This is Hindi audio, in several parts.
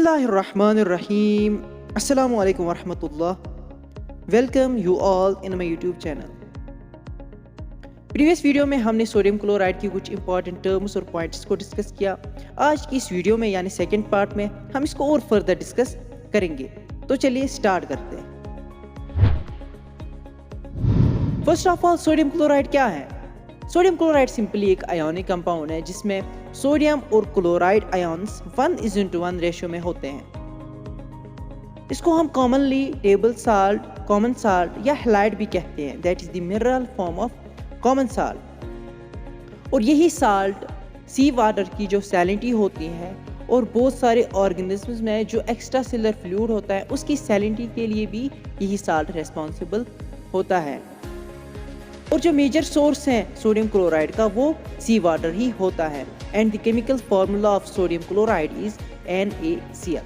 Bismillahirrahmanirrahim. Assalamu alaikum warahmatullah. Welcome you all in my YouTube channel. Previous video में हमने सोडियम क्लोराइड की कुछ इंपॉर्टेंट टर्म्स और पॉइंट्स को डिस्कस किया। आज की इस वीडियो में यानी सेकंड पार्ट में हम इसको और फर्दर डिस्कस करेंगे। तो चलिए स्टार्ट करते हैं। First of all sodium chloride क्या है? सोडियम क्लोराइड सिंपली एक आयोनिक कंपाउंड है जिसमें सोडियम और क्लोराइड आयंस 1:1 रेशियो में होते हैं। इसको हम commonly table salt, common salt या हैलाइड भी कहते हैं। That is the mineral form of common salt. और यही साल्ट सी वाटर की जो सैलिनिटी होती है और बहुत सारे ऑर्गेनिजम्स में जो एक्स्ट्रा सेलुलर फ्लूइड होता है उसकी सैलिनिटी के लिए भी यही साल्ट रिस्पॉन्सिबल होता है। और जो मेजर सोर्स है सोडियम क्लोराइड का वो सी वाटर ही होता है। And the chemical formula of sodium chloride is NaCl।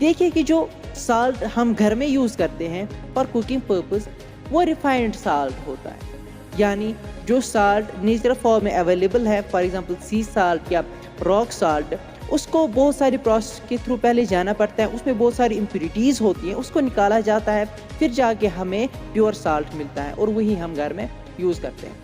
देखिए कि जो साल्ट हम घर में यूज़ करते हैं फॉर कुकिंग पर्पस वो रिफाइंड साल्ट होता है, यानी जो साल्ट नेचुरल फॉर्म में अवेलेबल है, फॉर एग्जांपल सी साल्ट या रॉक साल्ट, उसको बहुत सारी प्रोसेस के थ्रू पहले जाना पड़ता है, उसमें बहुत सारी इम्प्योरिटीज़ होती हैं, उसको निकाला जाता है, फिर जाके हमें प्योर साल्ट मिलता है और वही हम घर में यूज़ करते हैं।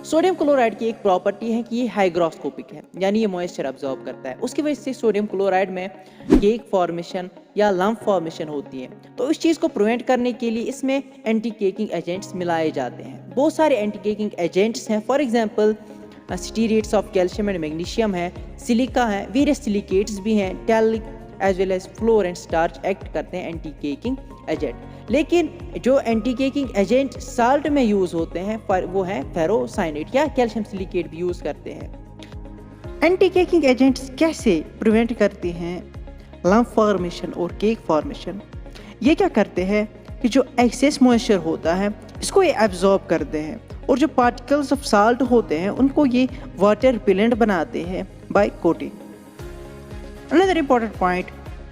सोडियम क्लोराइड की एक प्रॉपर्टी है कि ये हाइग्रोस्कोपिक है, यानी ये मॉइस्चर अब्जॉर्ब करता है। उसकी वजह से सोडियम क्लोराइड में केक फॉर्मेशन या लम्प फॉर्मेशन होती है। तो इस चीज़ को प्रिवेंट करने के लिए इसमें एंटी केकिंग एजेंट्स मिलाए जाते हैं। बहुत सारे एंटी केकिंग एजेंट्स हैं, for example stearates of calcium and magnesium है, सिलिका है, वेरियस सिलिकेट्स भी हैं, talc as well as flour and starch act करते हैं एंटी केकिंग एजेंट। लेकिन जो एंटी केकिंग एजेंट साल्ट में यूज़ होते हैं वो है फेरोसाइनेट या कैल्शियम सिलिकेट भी यूज़ करते हैं। एंटी केकिंग एजेंट्स कैसे प्रिवेंट करते हैं लम्प फॉर्मेशन और केक फॉर्मेशन? ये क्या करते हैं कि जो एक्सेस मॉइस्चर होता है इसको ये एब्जॉर्ब करते हैं और जो पार्टिकल्स ऑफ साल्ट होते हैं उनको ये वाटर रिपेलेंट बनाते हैं by coating. Another important point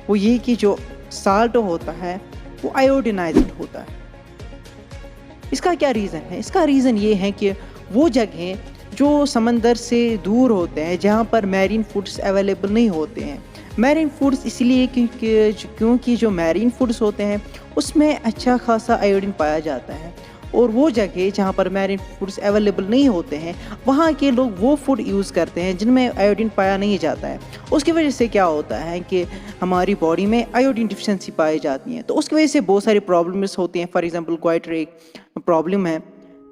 वो ये कि जो साल्ट होता है वो आयोडिनाइज्ड होता है। इसका क्या रीज़न है? इसका रीज़न ये है कि वो जगह जो समंदर से दूर होते हैं जहाँ पर मैरीन फूड्स अवेलेबल नहीं होते हैं। मैरीन फूड्स इसलिए क्योंकि जो मैरीन फूड्स होते हैं उसमें अच्छा खासा आयोडीन पाया जाता है, और वो जगह जहाँ पर मैरीन फूड्स अवेलेबल नहीं होते हैं वहाँ के लोग वो फूड यूज़ करते हैं जिनमें आयोडीन पाया नहीं जाता है। उसकी वजह से क्या होता है कि हमारी बॉडी में आयोडीन डिफिशिएंसी पाई जाती है, तो उसकी वजह से बहुत सारी प्रॉब्लम्स होती हैं। फॉर एग्जांपल क्वाइटर एक प्रॉब्लम है,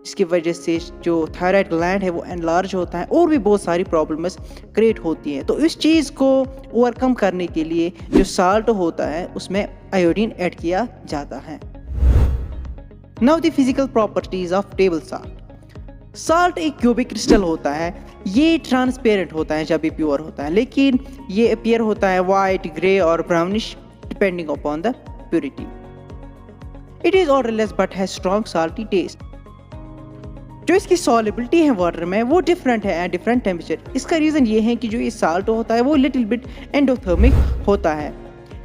इसकी वजह से जो थायराइड ग्लैंड है वो एनलार्ज होता है और भी बहुत सारी प्रॉब्लम्स क्रिएट होती हैं। तो इस चीज़ को ओवरकम करने के लिए जो साल्ट होता है उसमें आयोडीन ऐड किया जाता है। Now the physical properties of table salt. Salt एक क्यूबिक क्रिस्टल होता है, ये ट्रांसपेरेंट होता है जब ये प्योर होता है, लेकिन ये अपीयर होता है वाइट, ग्रे और brownish depending upon the purity. It is odorless but has strong salty taste. जो इसकी सॉल्युबिलिटी है वाटर में वो डिफरेंट है एट डिफरेंट टेम्परेचर। इसका रीज़न ये है कि जो ये साल्ट होता है वो लिटिल बिट एंडोथर्मिक होता है।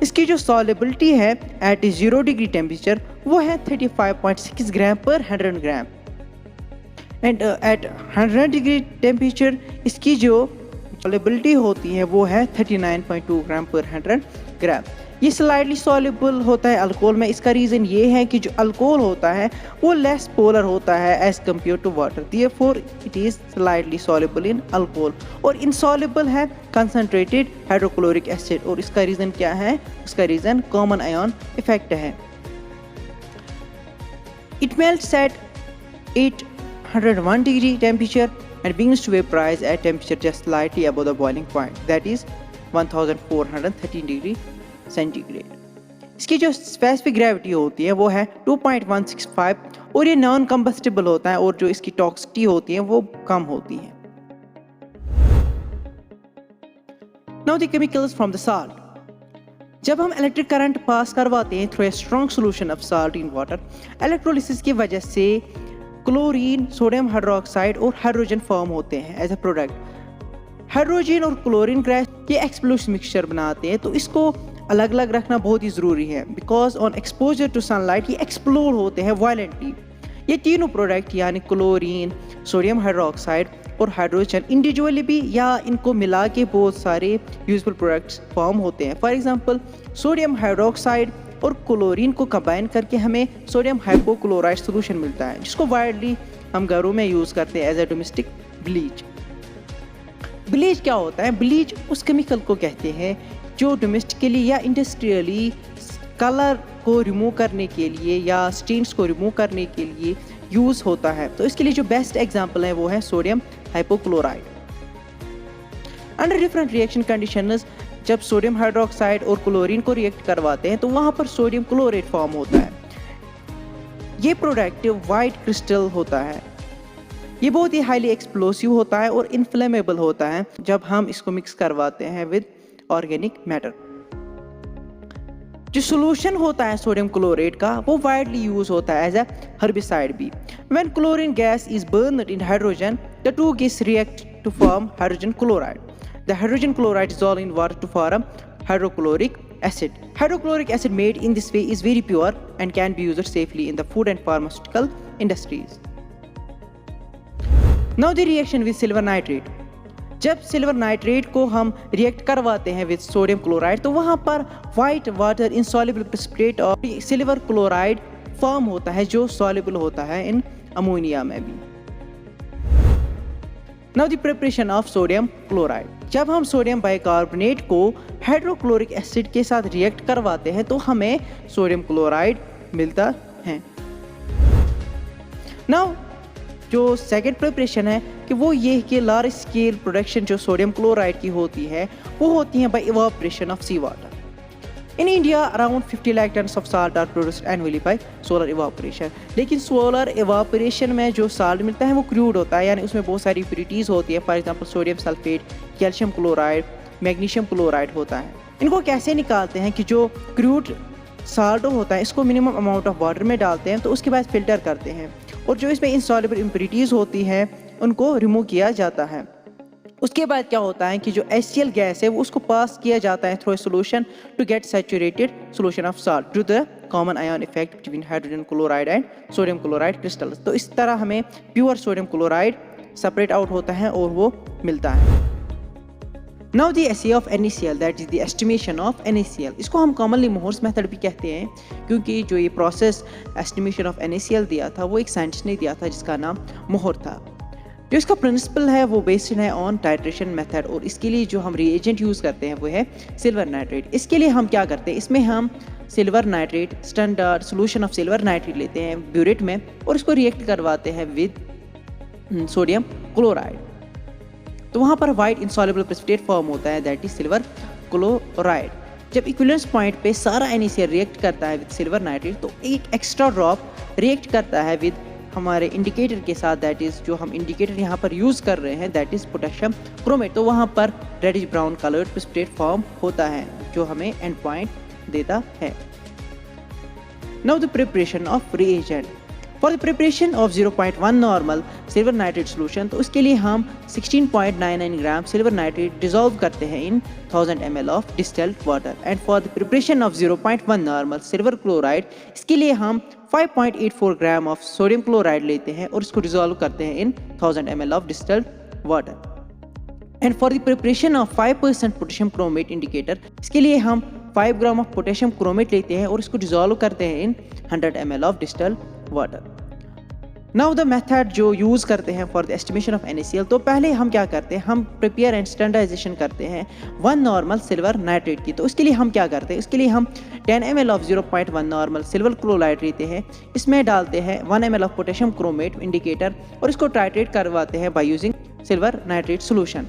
इसकी जो सॉल्युबिलिटी है एट 0 डिग्री टेम्परेचर वो है 35.6 ग्राम पर 100 ग्राम, एंड एट 100 डिग्री टेम्परेचर इसकी जो सॉल्युबिलिटी होती है वो है 39.2 ग्राम पर 100 ग्राम। ये स्लाइडली सॉल्युबल होता है अल्कोहल में। इसका रीज़न ये है कि जो अल्कोहल होता है वो लेस पोलर होता है as compared to water, therefore it is slightly soluble in alcohol. और इनसॉल्युबल है कंसनट्रेटेड हाइड्रोक्लोरिक एसिड, और इसका रीज़न क्या है? उसका रीज़न कॉमन आयन इफेक्ट है। It melts at 801 degree temperature and begins to vaporize at temperature just slightly above the boiling point, that is 1413 degree centigrade. इसकी जो स्पेसिफिक ग्रेविटी होती है वो है 2.165 और ये नॉन कंबस्टिबल होता है और जो इसकी टॉक्सिसिटी होती है वो कम होती है। Now the chemicals from the salt. जब हम इलेक्ट्रिक करंट पास करवाते हैं through a strong solution of salt in water, electrolysis की वजह से क्लोरीन, सोडियम हाइड्रोक्साइड और हाइड्रोजन फॉर्म होते हैं एज ए प्रोडक्ट। हाइड्रोजन और क्लोरीन गैस ये एक्सप्लोसिव मिक्सचर बनाते हैं, तो इसको अलग अलग रखना बहुत ही ज़रूरी है because on exposure to sunlight ये एक्सप्लोड होते हैं वायलेंटली। ये तीनों प्रोडक्ट यानी क्लोरीन, सोडियम हाइड्रोक्साइड और हाइड्रोजन इंडिविजुअली भी या इनको मिला के बहुत सारे यूजफुल प्रोडक्ट्स फॉर्म होते हैं। फॉर एग्जांपल सोडियम हाइड्रोक्साइड और क्लोरीन को कंबाइन करके हमें सोडियम हाइपोक्लोराइड सोल्यूशन मिलता है, जिसको वाइडली हम घरों में यूज़ करते हैं as a domestic bleach. Bleach क्या होता है? ब्लीच उस केमिकल को कहते हैं जो डोमेस्टिकली या इंडस्ट्रियली कलर को रिमूव करने के लिए या स्टेन्स को रिमूव करने के लिए यूज़ होता है। तो इसके लिए जो बेस्ट एग्जांपल है वो है sodium hypochloride. Under different reaction conditions जब सोडियम हाइड्रोक्साइड और क्लोरीन को रिएक्ट करवाते हैं तो वहाँ पर सोडियम क्लोरेट फॉर्म होता है। ये प्रोडक्ट वाइट क्रिस्टल होता है। ये बहुत ही हाईली एक्सप्लोसिव होता है और इनफ्लेमेबल होता है जब हम इसको मिक्स करवाते हैं विद ऑर्गेनिक मैटर। जो सोल्यूशन होता है सोडियम क्लोरेट का वो वाइडली यूज होता है एज ए हर्बिसाइड भी। When chlorine gas is burned in hydrogen the two gas react to form hydrogen chloride. The hydrogen chloride dissolved in water to form hydrochloric acid. Hydrochloric acid made in this way is very pure and can be used safely in the food and pharmaceutical industries. Now the reaction with silver nitrate. जब सिल्वर नाइट्रेट को हम रिएक्ट करवाते हैं विद सोडियम क्लोराइड तो वहाँ पर वाइट वाटर इनसॉल्युबल प्रेसिपिटेट और सिल्वर क्लोराइड फॉर्म होता है जो सॉल्युबल होता है इन अमोनिया में भी। Now the preparation of sodium chloride. जब हम सोडियम बाइकार्बोनेट को हाइड्रोक्लोरिक एसिड के साथ रिएक्ट करवाते हैं तो हमें सोडियम क्लोराइड मिलता है। नाउ जो सेकेंड प्रिपरेशन है कि वो ये कि लार्ज स्केल प्रोडक्शन जो सोडियम क्लोराइड की होती है वो होती है by evaporation of sea water. In India around 50 lakh tons of salt are produced annually by solar evaporation. लेकिन सोलर इवापोरेशन में जो साल्ट मिलता है वो क्रूड होता है, यानी उसमें बहुत सारी इम्प्योरिटीज़ होती है। For example sodium sulphate, calcium chloride, magnesium chloride होता है। इनको कैसे निकालते हैं कि जो क्रूड साल्ट होता है इसको मिनिमम अमाउंट ऑफ वाटर में डालते हैं तो उसके बाद फिल्टर करते हैं और जो इसमें इनसॉल्युबल इम्प्योरिटीज़ होती हैं उनको रिमूव किया जाता है। उसके बाद क्या होता है कि जो HCl गैस है वो उसको पास किया जाता है through a solution to get saturated solution of salt due the common ion effect between hydrogen chloride and sodium chloride crystals. तो इस तरह हमें pure sodium chloride separate out होता है और वो मिलता है। Now the assay of NaCl, that is the estimation of NaCl। इसको हम कॉमनली मोहर्स मेथड भी कहते हैं क्योंकि जो ये प्रोसेस एस्टिमेशन ऑफ NaCl दिया था वो एक साइंटिस्ट ने दिया था जिसका नाम मोहर था। जो इसका प्रिंसिपल है वो बेस्ड है ऑन टाइट्रेशन मेथड और इसके लिए जो हम रिएजेंट यूज़ करते हैं वो है सिल्वर नाइट्रेट। इसके लिए हम क्या करते हैं, इसमें हम silver nitrate standard solution of silver nitrate लेते हैं ब्यूरेट में और इसको रिएक्ट करवाते हैं विद सोडियम क्लोराइड। तो वहाँ पर वाइट इनसॉल्युबल प्रेसिपिटेट फॉर्म होता है दैट इज सिल्वर क्लोराइड। जब इक्विवेलेंस पॉइंट पे सारा NaCl रिएक्ट करता है विद सिल्वर नाइट्रेट तो एक एक्स्ट्रा ड्रॉप रिएक्ट करता है विद हमारे इंडिकेटर के साथ, दैट इज़ जो हम इंडिकेटर यहाँ पर यूज़ कर रहे हैं दैट इज़ पोटेशियम क्रोमेट। तो वहाँ पर reddish brown coloured precipitate form होता है जो हमें एंड पॉइंट देता है। Now the preparation of reagent. For the preparation of 0.1 normal silver nitrate solution तो उसके लिए हम 16.99 ग्राम सिल्वर नाइट्रेट डिसॉल्व करते हैं इन 1000 ml of distilled water. And for the preparation of 0.1 normal silver chloride इसके लिए हम 5.84 ग्राम ऑफ सोडियम क्लोराइड लेते हैं और इसको डिसॉल्व करते हैं इन 1000 ml of distilled water. And for the preparation of 5% potassium chromate indicator इसके लिए हम 5 ग्राम ऑफ पोटेशियम क्रोमेट लेते हैं और इसको डिसॉल्व करते हैं इन 100 ml of distilled water. Now the method जो यूज़ करते हैं for the estimation of NaCl, तो पहले हम क्या करते हैं, हम प्रिपेयर एंड स्टैंडर्डाइजेशन करते हैं 1 नॉर्मल सिल्वर नाइट्रेट की। तो उसके लिए हम क्या करते हैं, इसके लिए हम 10 ml of 0.1 normal silver chloride लेते हैं, इसमें डालते हैं 1 ml of potassium chromate indicator और इसको टाइट्रेट करवाते हैं by using silver nitrate solution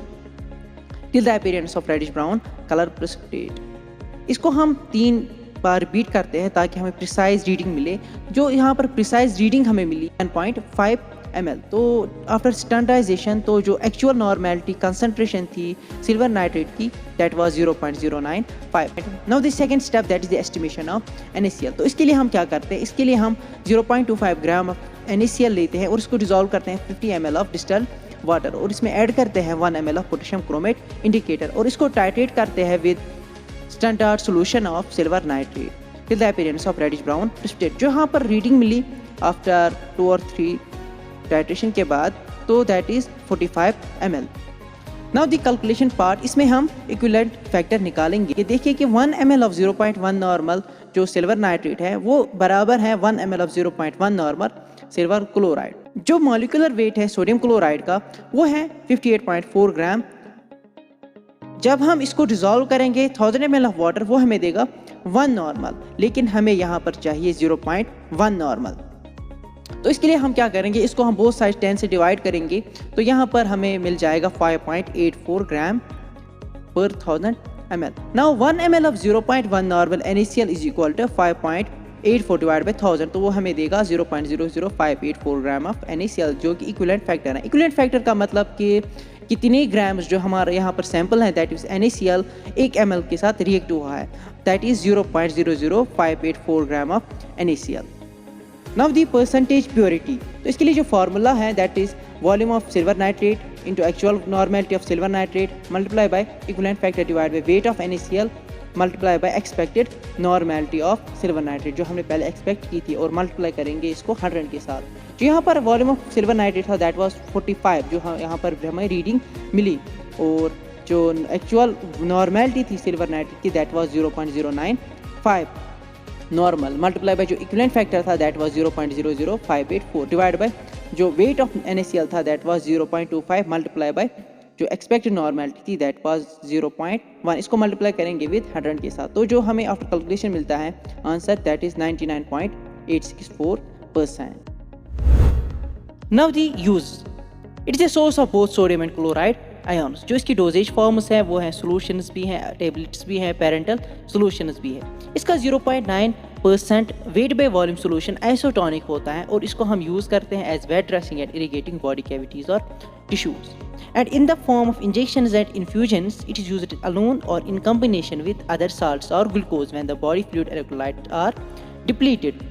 till the appearance of reddish brown colour precipitate. इसको हम 3 बार बीट करते हैं ताकि हमें प्रिसाइज रीडिंग मिले। जो यहाँ पर प्रिसाइज रीडिंग हमें मिली 1.5 ml। तो आफ्टर स्टैंडर्डाइजेशन तो जो एक्चुअल नॉर्मेलिटी कंसंट्रेशन थी सिल्वर नाइट्रेट की that was 0.095। Now the second step that is the estimation of NaCl। तो इसके लिए हम क्या करते हैं, इसके लिए हम 0.25 ग्राम ऑफ NaCl लेते हैं और इसको डिसॉल्व करते हैं 50 ml ऑफ डिस्टिल्ड वाटर और इसमें ऐड करते हैं 1 ml of potassium chromate indicator और इसको टाइट्रेट करते हैं with standard solution of silver nitrate till the appearance of reddish brown precipitate. जो यहाँ पर रीडिंग मिली आफ्टर 2 और 3 टाइट्रेशन के बाद तो that is 45 ml। Now the calculation part, इसमें हम इक्विवेलेंट फैक्टर निकालेंगे। ये देखिए कि 1 ml ऑफ 0.1 नॉर्मल जो सिल्वर नाइट्रेट है वो बराबर है 1 ml of 0.1 normal silver chloride. जो मॉलिक्यूलर वेट है सोडियम क्लोराइड का वो है 58.4 ग्राम। जब हम इसको डिसॉल्व करेंगे 1000 ml ऑफ वाटर वो हमें देगा 1 नॉर्मल, लेकिन हमें यहाँ पर चाहिए 0.1 नॉर्मल। तो इसके लिए हम क्या करेंगे, इसको हम बोथ साइड 10 से डिवाइड करेंगे तो यहाँ पर हमें मिल जाएगा 5.84 ग्राम पर 1000 ml। Now 1 ml of 0.1 normal NaCl is equal to 5.84 divide by 1000, तो वो हमें देगा 0.00584 ग्राम ऑफ NaCl, जो कि इक्विवेलेंट फैक्टर है। इक्विवेलेंट फैक्टर का मतलब कि कितने ग्राम्स जो हमारे यहाँ पर सैंपल हैं दैट इज NaCl 1 ml के साथ रिएक्ट हुआ है, that is 0.00584 gram of NaCl। Now the percentage purity, तो इसके लिए जो फार्मूला है that is volume of silver nitrate into actual normality of silver nitrate multiply by equivalent factor divide by weight of NaCl multiply by expected normality of silver nitrate, जो हमने पहले एक्सपेक्ट की थी, और मल्टीप्लाई करेंगे इसको 100 के साथ। जो यहाँ पर वॉल्यूम ऑफ सिल्वर नाइट्रेट था दैट वाज 45, जो यहाँ पर हमें रीडिंग मिली, और जो एक्चुअल नॉर्मेलिटी थी सिल्वर नाइट्रेट की that was 0.095 normal multiply by जो इक्विवेलेंट फैक्टर था दैट वाज 0.00584 डिवाइड बाय जो वेट ऑफ NaCl था दैट वाज 0.25 मल्टीप्लाई बाय जो एक्सपेक्टेड नॉर्मेलिटी थी दैट वाज 0.1। इसको मल्टीप्लाई करेंगे विद 100 के साथ, तो जो हमें आफ्टर कैलकुलेशन मिलता है answer that is 99.864%। Now the use, it is a source of both sodium and chloride ions. जो इसकी डोजेज फॉर्म्स हैं वो हैं सोल्यूशंस भी हैं, टेबलेट्स भी हैं, पेरेंटल सोल्यूशंस भी है। इसका 0.9% weight by volume solution isotonic होता है और इसको हम यूज़ करते हैं as wet dressing and irrigating body cavities और tissues. And in the form of injections and infusions, it is used alone or in combination with other salts or glucose when the body fluid electrolytes are depleted.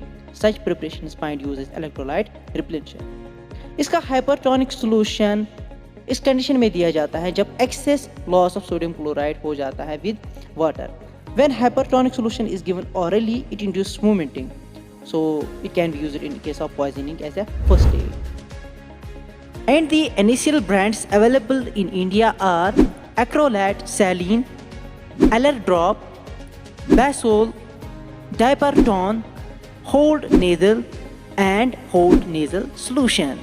Such preparations find use as electrolyte repletion. इसका hypertonic solution इस कंडीशन में दिया जाता है जब excess loss of sodium chloride हो जाता है with water. When hypertonic solution is given orally, it induces vomiting. So it can be used in case of poisoning as a first aid. And the NaCl brands available in India are Acrolat Saline, Allerdrop, Basol, Diperton, Hold Nasal and Hold Nasal Solution.